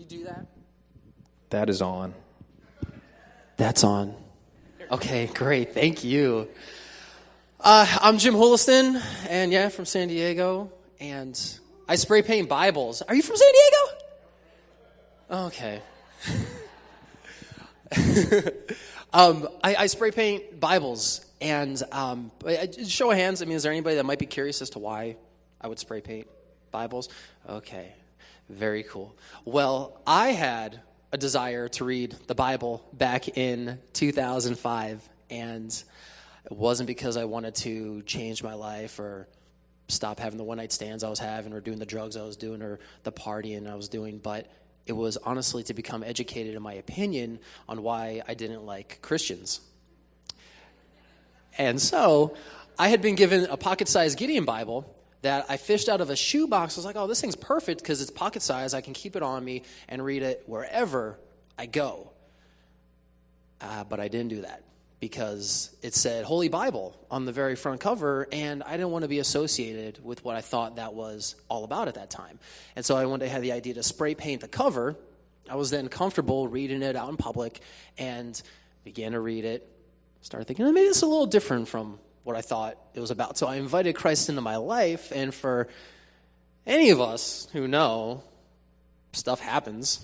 you do that? That is on. That's on. Okay, great. Thank you. I'm Jim Houliston, and from San Diego, and I spray paint Bibles. Are you from San Diego? Okay. I spray paint Bibles, and show of hands, is there anybody that might be curious as to why I would spray paint Bibles? Okay, very cool. Well, I had a desire to read the Bible back in 2005, and it wasn't because I wanted to change my life or stop having the one-night stands I was having or doing the drugs I was doing or the partying I was doing, but it was honestly to become educated in my opinion on why I didn't like Christians. And so I had been given a pocket-sized Gideon Bible that I fished out of a shoebox. I was like, oh, this thing's perfect because it's pocket-sized. I can keep it on me and read it wherever I go. But I didn't do that because it said Holy Bible on the very front cover, and I didn't want to be associated with what I thought that was all about at that time. And so I one day had the idea to spray paint the cover. I was then comfortable reading it out in public and began to read it. Started thinking, maybe this is a little different from what I thought it was about. So I invited Christ into my life, and for any of us who know, stuff happens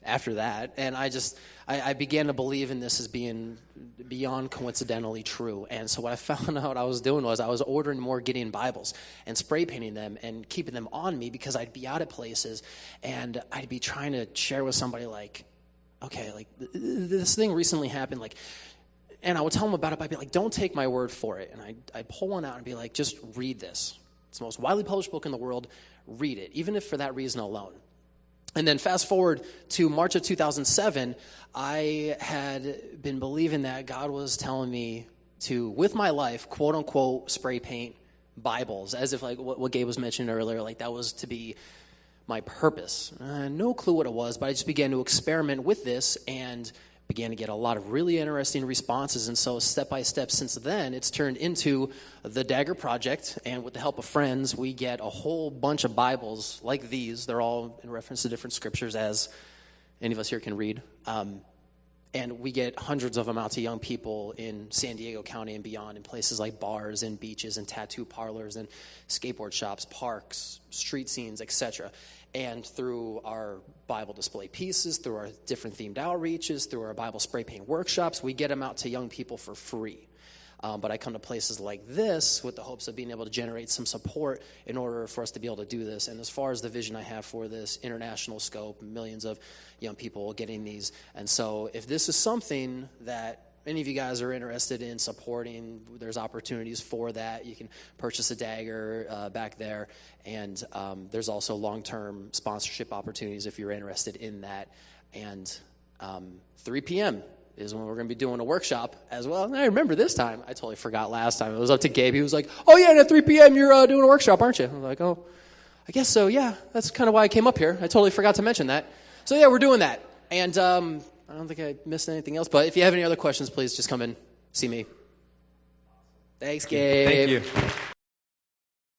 after that. And I began to believe in this as being beyond coincidentally true. And so what I found out I was doing was I was ordering more Gideon Bibles and spray painting them and keeping them on me because I'd be out at places and I'd be trying to share with somebody like, okay, like this thing recently happened, like, and I would tell them about it, but I'd be like, don't take my word for it. And I'd pull one out and be like, just read this. It's the most widely published book in the world. Read it, even if for that reason alone. And then fast forward to March of 2007, I had been believing that God was telling me to, with my life, quote unquote, spray paint Bibles, as if like what Gabe was mentioning earlier, like that was to be my purpose. No clue what it was, but I just began to experiment with this and began to get a lot of really interesting responses. And so step by step since then, it's turned into the Dagger Project. And with the help of friends, we get a whole bunch of Bibles like these. They're all in reference to different scriptures, as any of us here can read. And we get hundreds of them out to young people in San Diego County and beyond, in places like bars and beaches and tattoo parlors and skateboard shops, parks, street scenes, etc. And through our Bible display pieces, through our different themed outreaches, through our Bible spray paint workshops, we get them out to young people for free. But I come to places like this with the hopes of being able to generate some support in order for us to be able to do this. And as far as the vision I have for this international scope, millions of young people getting these. And so if this is something that any of you guys are interested in supporting, there's opportunities for that. You can purchase a Dagger back there. And there's also long-term sponsorship opportunities if you're interested in that. And 3 p.m. is when we're going to be doing a workshop as well. And I remember this time. I totally forgot last time. It was up to Gabe. He was like, oh, yeah, and at 3 p.m. you're doing a workshop, aren't you? I was like, oh, I guess so, yeah. That's kind of why I came up here. I totally forgot to mention that. So, yeah, we're doing that. And I don't think I missed anything else. But if you have any other questions, please just come and see me. Thanks, Gabe. Thank you.